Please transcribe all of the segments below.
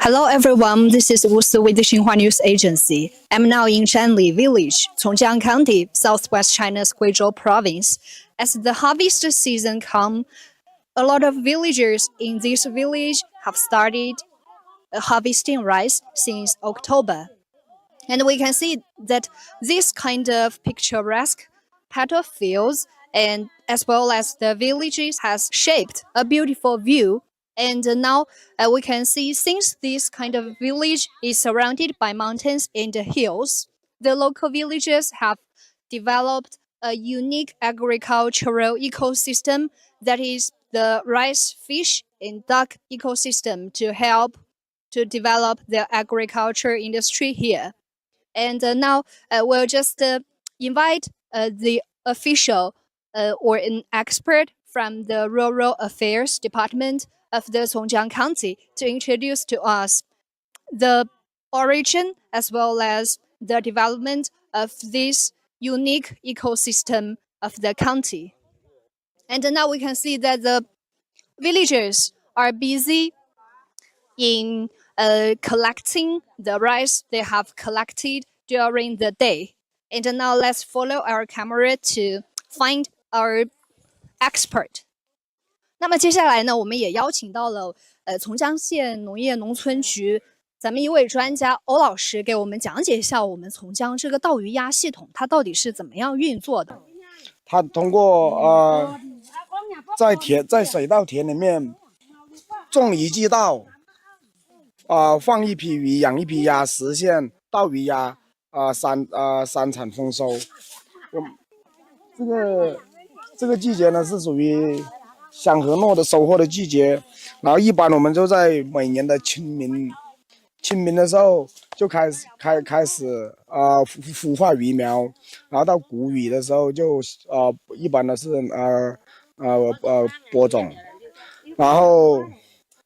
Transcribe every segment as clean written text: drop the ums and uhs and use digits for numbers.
Hello everyone, this is Wu Si with the Xinhua News Agency. I'm now in Zhanli village, Congjiang County, southwest China's Guizhou Province. As the harvest season comes, a lot of villagers in this village have started harvesting rice since October. And we can see that this kind of picturesque paddock fields and as well as the villages has shaped a beautiful view. And now we can see since this kind of village is surrounded by mountains and hills, the local villagers have developed a unique agricultural ecosystem that is the rice, fish, and duck ecosystem to help to develop the agriculture industry here. And now we'll just invite the official or an expert from the Rural Affairs Department of the Congjiang County to introduce to us the origin as well as the development of this unique ecosystem of the county. And now we can see that the villagers are busy in collecting the rice they have collected during the day. And now let's follow our camera to find our expert. 那么接下来呢，我们也邀请到了从江县农业农村局咱们一位专家欧老师给我们讲解一下我们从江这个稻鱼鸭系统它到底是怎么样运作的。它通过在水稻田里面种一季稻。放一批鱼，养一批鸭，实现稻鱼鸭三产丰收。这个季节呢是属于香和糯的收获的季节，然后一般我们就在每年的清明的时候就开始孵化鱼苗，然后到谷雨的时候就一般的是播种，然后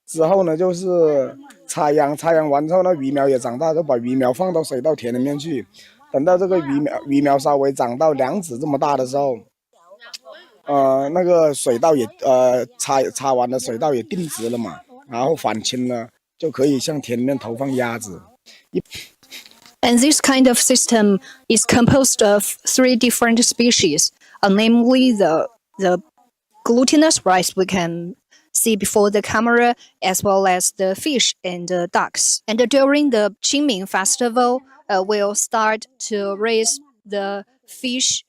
之后呢就是插秧完之后呢，鱼苗也长大，就把鱼苗放到水稻田里面去。等到这个鱼苗稍微长到2指这么大的时候，那个水稻也插完的水稻也定植了嘛，然后返青了，就可以向田里面投放鸭子。And this kind of system is composed of 3 different species, namely the glutinous rice we can see before the camera, as well as the fish and the ducks. And during the Qingming festival, we'll start to raise the fish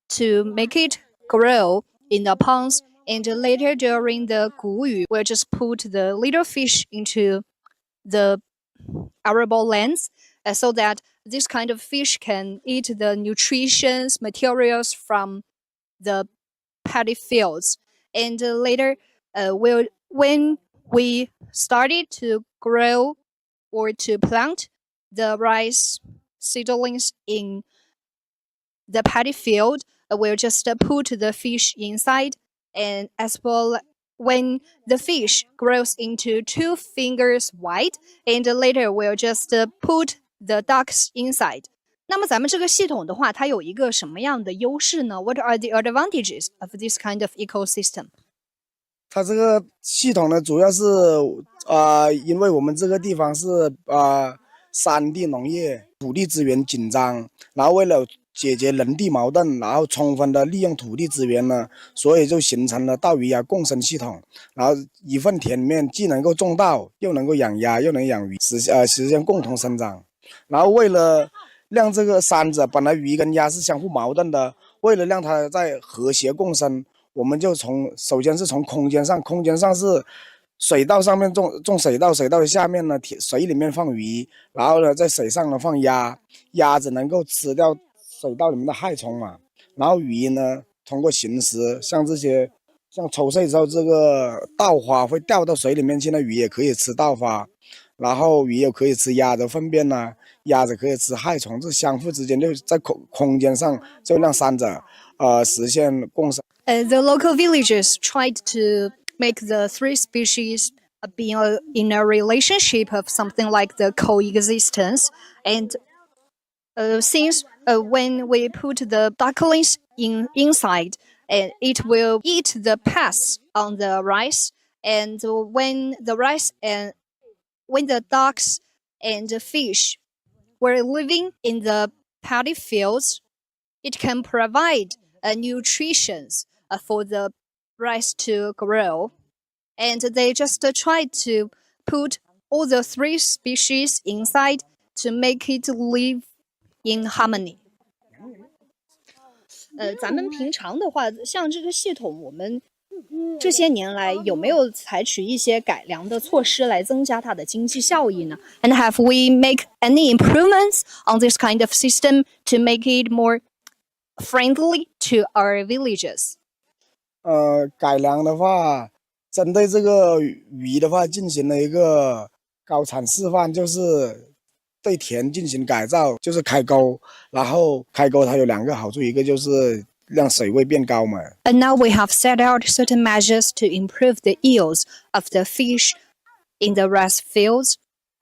to make it grow in the ponds. And later during the Guyu, we'll just put the little fish into the arable lands so that this kind of fish can eat the nutritious materials from the paddy fields. And later, when we started to grow or to plant the rice seedlings in the paddy field, we'll just put the fish inside. And as well, when the fish grows into 2 fingers wide, and later we'll just put the ducks inside. 那么咱们这个系统的话，它有一个什么样的优势呢？ What are the advantages of this kind of ecosystem? 它这个系统呢，主要是因为我们这个地方是山地农业，土地资源紧张，然后为了解决人地矛盾，然后充分的利用土地资源呢，所以就形成了稻鱼鸭共生系统。然后一份田里面既能够种稻，又能够养鸭，又能养鱼，实现共同生长。然后为了让这个三者本来鱼跟鸭是相互矛盾的，为了让它在和谐共生，我们就首先是从空间上是水稻上面种水稻，水稻的下面呢水里面放鱼，然后呢在水上呢放鸭，鸭子能够吃掉水稻里面的害虫嘛，然后鱼呢通过行食，像抽穗之后这个稻花会掉到水里面去，那鱼也可以吃稻花，然后鱼也可以吃鸭的粪便呢，鸭子可以吃害虫，这相互之间就在空间上就让三者实现共生。The local villagers tried to make the 3 species be in a relationship of something like the coexistence. And since when we put the ducklings inside, it will eat the pests on the rice. And when the rice and when the ducks and the fish were living in the paddy fields, it can provide nutrition for the rice to grow. And they just try to put all the three species inside to make it live in harmony. 咱们平常的话，像这个系统，我们这些年来有没有采取一些改良的措施来增加它的经济效益呢？ And have we make any improvements on this kind of system to make it more friendly to our villages? 改良的话，针对这个鱼的话，进行了一个高产示范，就是对田进行改造，就是开沟。然后开沟它有两个好处，一个就是让水位变高嘛。And now we have set out certain measures to improve the yields of the fish in the rice fields.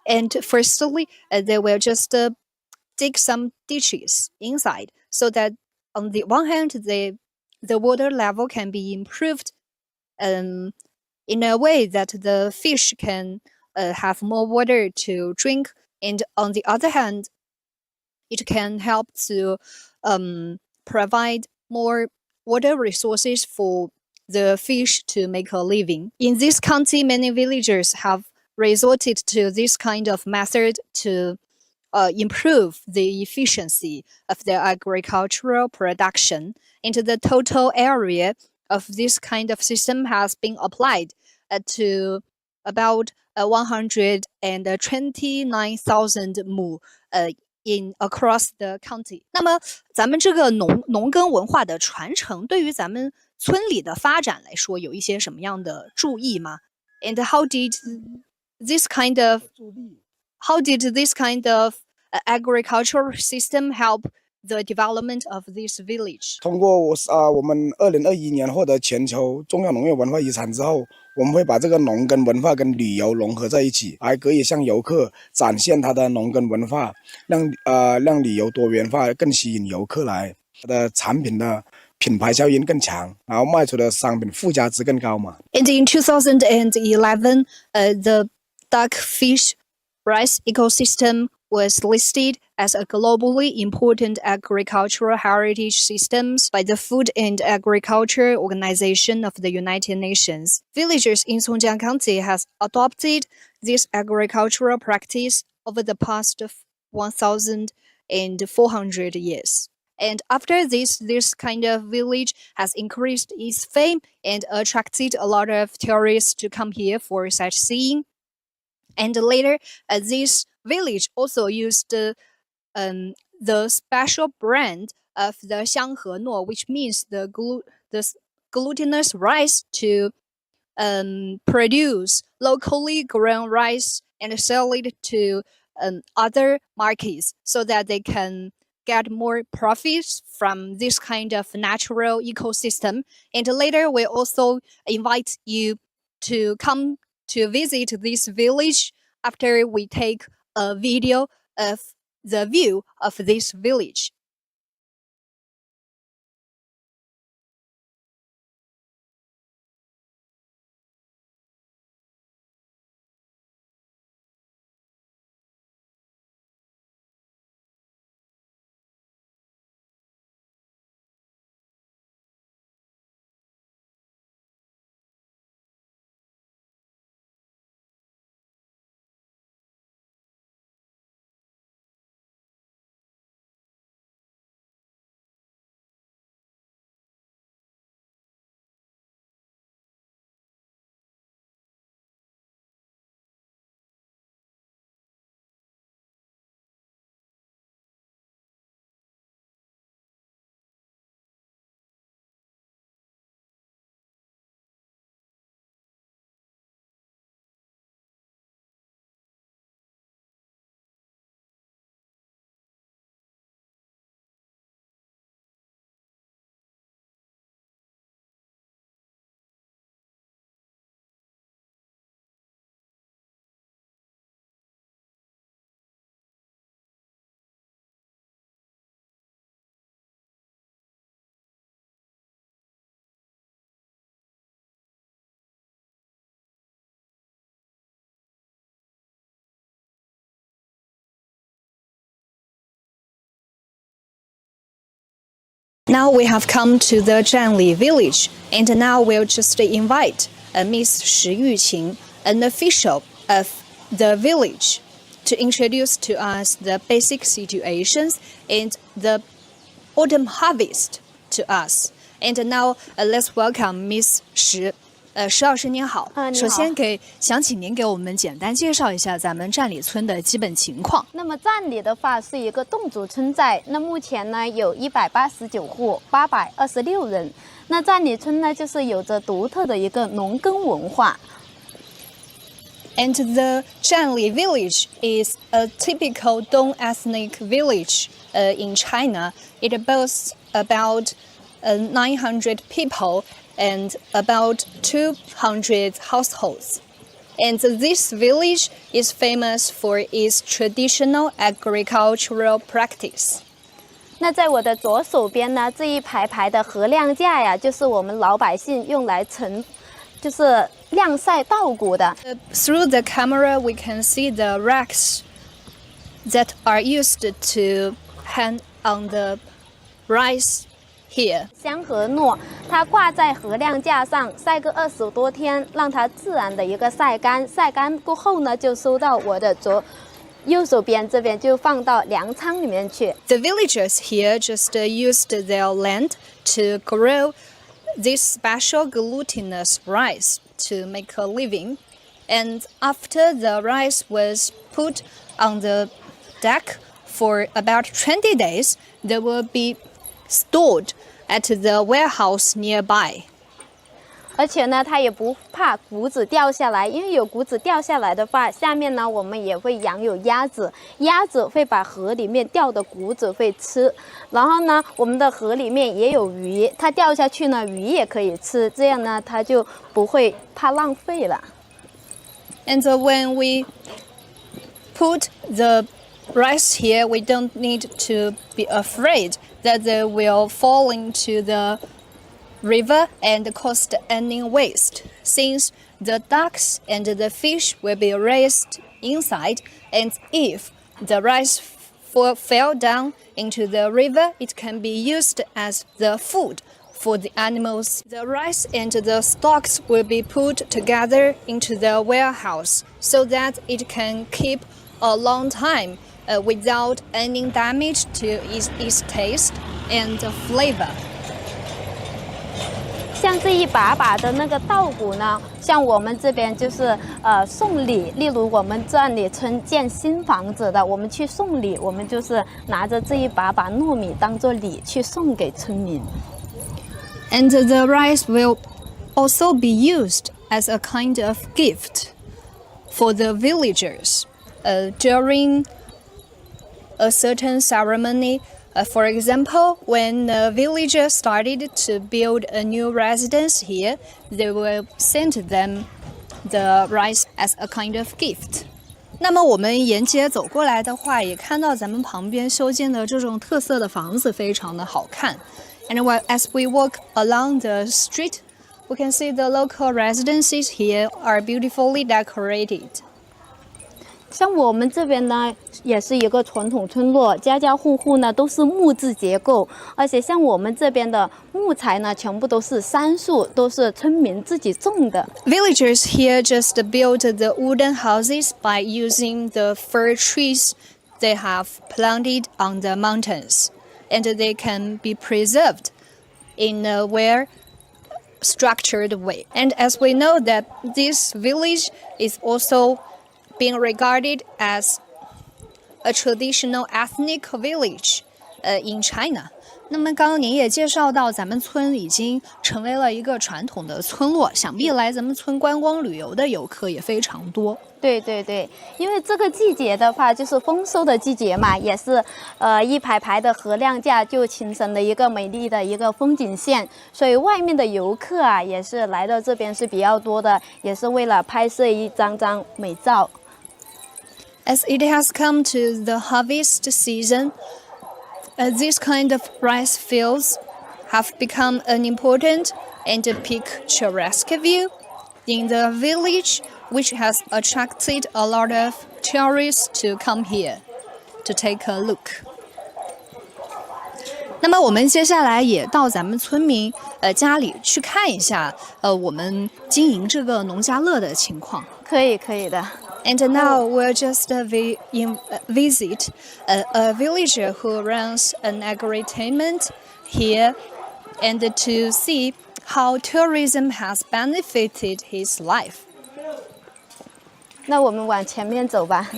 And firstly, they will just dig some ditches inside so that on the one hand, the water level can be improved in a way that the fish can have more water to drink. And on the other hand, it can help to provide more water resources for the fish to make a living. In this county, many villagers have resorted to this kind of method to improve the efficiency of their agricultural production. And the total area of this kind of system has been applied to about 129,000 mu in across the county. 那么，咱们这个农耕文化的传承，对于咱们村里的发展来说，有一些什么样的注意吗？ And how did this kind of agricultural system help the development of this village? 通过我们2021年获得全球重要农业文化遗产之后，我们会把这个农耕文化跟旅游融合在一起，还可以向游客展现它的农耕文化，让旅游多元化，更吸引游客来，它的产品的品牌效应更强，然后卖出的商品附加值更高嘛。And in 2011, the duckfish rice ecosystem was listed as a globally important agricultural heritage systems by the Food and Agriculture Organization of the United Nations. Villagers in Congjiang County has adopted this agricultural practice over the past 1,400 years. And after this kind of village has increased its fame and attracted a lot of tourists to come here for sightseeing. And later, this village also used the special brand of the Xinhua, which means the glutinous rice, to produce locally grown rice and sell it to other markets so that they can get more profits from this kind of natural ecosystem. And later, we also invite you to come to visit this village after we take a video of the view of this village. Now we have come to the Zhanli village, and now we'll just invite Miss Shi Yuqing, an official of the village, to introduce to us the basic situations and the autumn harvest to us. And now let's welcome Miss Shi. 石老师您好，首先想请您给我们简单介绍一下咱们占里村的基本情况。那么占里的话是一个侗族村寨，那目前呢有189户，826人。那占里村呢就是有着独特的一个农耕文化。And the Chanle village is a typical Dong ethnic village in China. It boasts about 900 people and about 200 households. And this village is famous for its traditional agricultural practice. 那在我的左手边呢，这一排排的禾晾架呀，就是我们老百姓用来就是晾晒稻谷的。Through the camera, we can see the racks that are used to hang on the rice here. 香和糯，它挂在禾晾架上晒个20多天，让它自然的一个晒干。晒干过后呢，就收到我的右手边这边，就放到粮仓里面去。The villagers here just used their land to grow this special glutinous rice to make a living. And after the rice was put on the deck for about 20 days, they will be stored at the warehouse nearby. 而且呢，它也不怕谷子掉下来，因为有谷子掉下来的话，下面呢我们也会养有鸭子，鸭子会把河里面掉的谷子会吃。然后呢，我们的河里面也有鱼，它掉下去呢，鱼也可以吃，这样呢，它就不会怕浪费了。And when we put the rice here, we don't need to be afraid that they will fall into the river and cause any waste, since the ducks and the fish will be raised inside, and if the rice fell down into the river, it can be used as the food for the animals. The rice and the stalks will be put together into the warehouse so that it can keep a long time without any damage to its taste and flavor. 像这一把把的那个稻谷呢，像我们这边就是送礼，例如我们占里村建新房子的，我们去送礼，我们就是拿着这一把糯米当做礼去送给村民。And the rice will also be used as a kind of gift for the villagers during a certain ceremony. For example, when the villagers started to build a new residence here, they will send them the rice as a kind of gift. 那么我们沿街走过来的话，也看到咱们旁边修建的这种特色的房子非常的好看。And as we walk along the street, we can see the local residences here are beautifully decorated. 像我们这边呢，也是一个传统村落，家家户户呢都是木质结构，而且像我们这边的木材呢，全部都是杉树，都是村民自己种的。Villagers here just built the wooden houses by using the fir trees they have planted on the mountains, and they can be preserved in a well-structured way. And as we know that this village is also being regarded as a traditional ethnic village in China. 那么刚刚您也介绍到，咱们村已经成为了一个传统的村落，想必来咱们村观光旅游的游客也非常多。对对对，因为这个季节的话，就是丰收的季节嘛，也是一排排的禾晾架就形成了一个美丽的一个风景线，所以外面的游客啊，也是来到这边是比较多的，也是为了拍摄一张张美照。As it has come to the harvest season, this kind of rice fields have become an important and picturesque view in the village, which has attracted a lot of tourists to come here to take a look. 那么我们接下来也到咱们村民家里去看一下我们经营这个农家乐的情况。可以的。And now we'll just visit a villager who runs an agri-entertainment here, and to see how tourism has benefited his life. 那我们往前面走吧。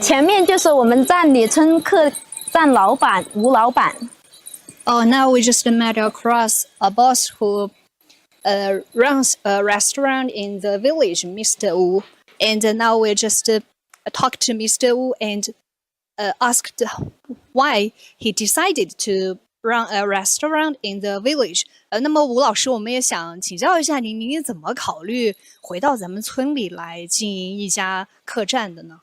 前面就是我们站里村客栈老板吴老板。Oh, now we just met across a boss who runs a restaurant in the village, Mr. Wu. And now we just talked to Mr. Wu and asked why he decided to run a restaurant in the village. 那么吴老师，我们也想请教一下您，您怎么考虑回到咱们村里来经营一家客栈的呢？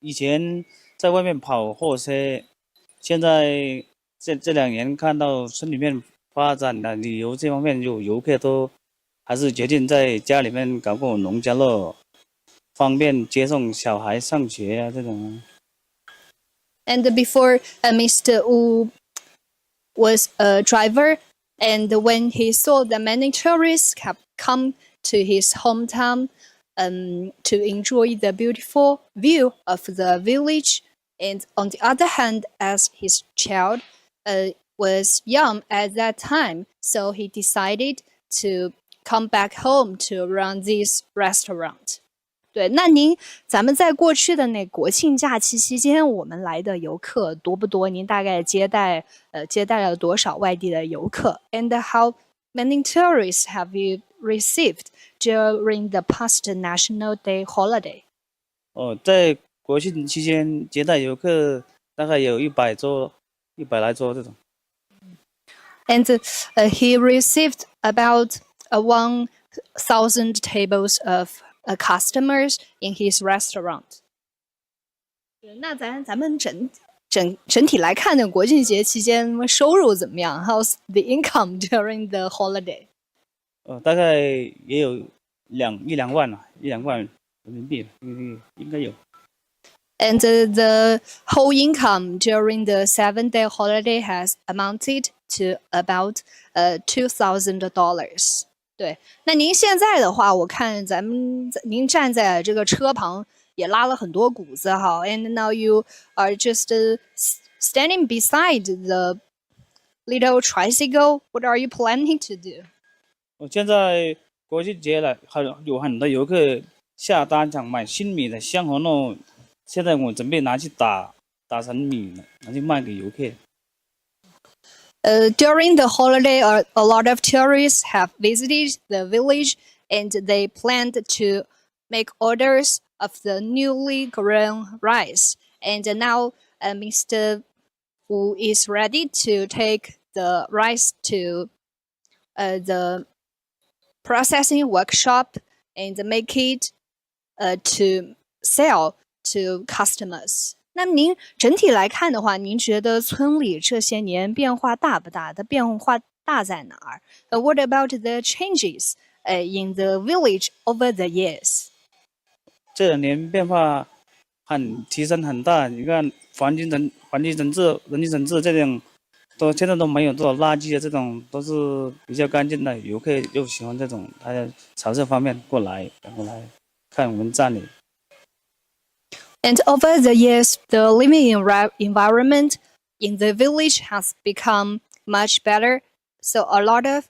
以前在外面跑货车，现在这2年看到村里面发展的旅游这方面，有游客都还是决定在家里面搞个农家乐，方便接送小孩上学啊这种。And before Mr. Wu was a driver, and when he saw that many tourists have come to his hometown to enjoy the beautiful view of the village, and on the other hand, as his child was young at that time, so he decided to come back home to run this restaurant. 对，那咱们在过去的那国庆假期期间，我们来的游客多不多？您大概接待了多少外地的游客 ？And how many tourists have you received during the past National Day holiday? 在国庆期间接待游客大概有100来桌这种。And he received about 1,000 tables of customers in his restaurant. 那咱们整体来看呢，国庆节期间收入怎么样 ？How's the income during the holiday? 大概也有1、2万啊，1、2万人民币，应该有。And the whole income during the 7-day holiday has amounted to about $2,000. 对，那您现在的话，我看您站在这个车旁也拉了很多谷子哈。And now you are just standing beside the little tricycle. What are you planning to do? 现在国庆节了，有很多游客下单想买新米的香红肉，现在我准备拿去打成米，拿去卖给游客。During the holiday, a lot of tourists have visited the village, and they planned to make orders of the newly grown rice. And now Mr. Wu is ready to take the rice to the processing workshop and make it to sell to customers. 那么您整体来看的话，您觉得村里这些年变化大不大？它变化大在哪儿？What about the changes in the village over the years? 这2年变化提升很大。你看环境整治、人机整治这种，现在都没有多少垃圾的，这种都是比较干净的。游客又喜欢这种，他朝这方面过来看我们站里。And over the years, the living environment in the village has become much better. So a lot of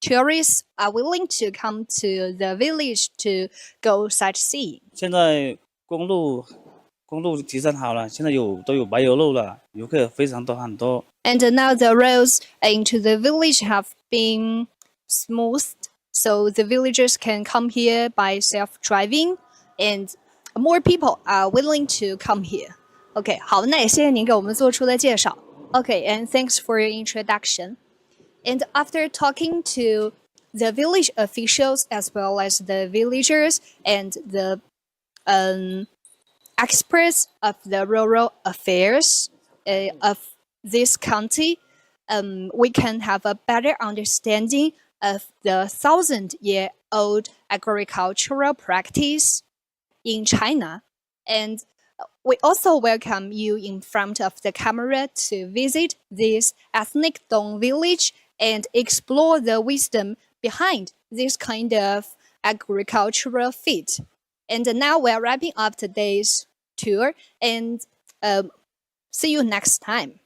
tourists are willing to come to the village to go sightseeing. 现在公路提升好了，现在都有柏油路了，游客非常多很多。And now the roads into the village have been smoothed, so the villagers can come here by self-driving, and more people are willing to come here. OK， 好，那也谢谢您给我们做出的介绍。OK, and thanks for your introduction. And after talking to the village officials as well as the villagers and the experts of the rural affairs of this county, we can have a better understanding of the 1,000-year-old agricultural practice. in China. And we also welcome you in front of the camera to visit this ethnic Dong village and explore the wisdom behind this kind of agricultural feat. And now we're wrapping up today's tour, and see you next time.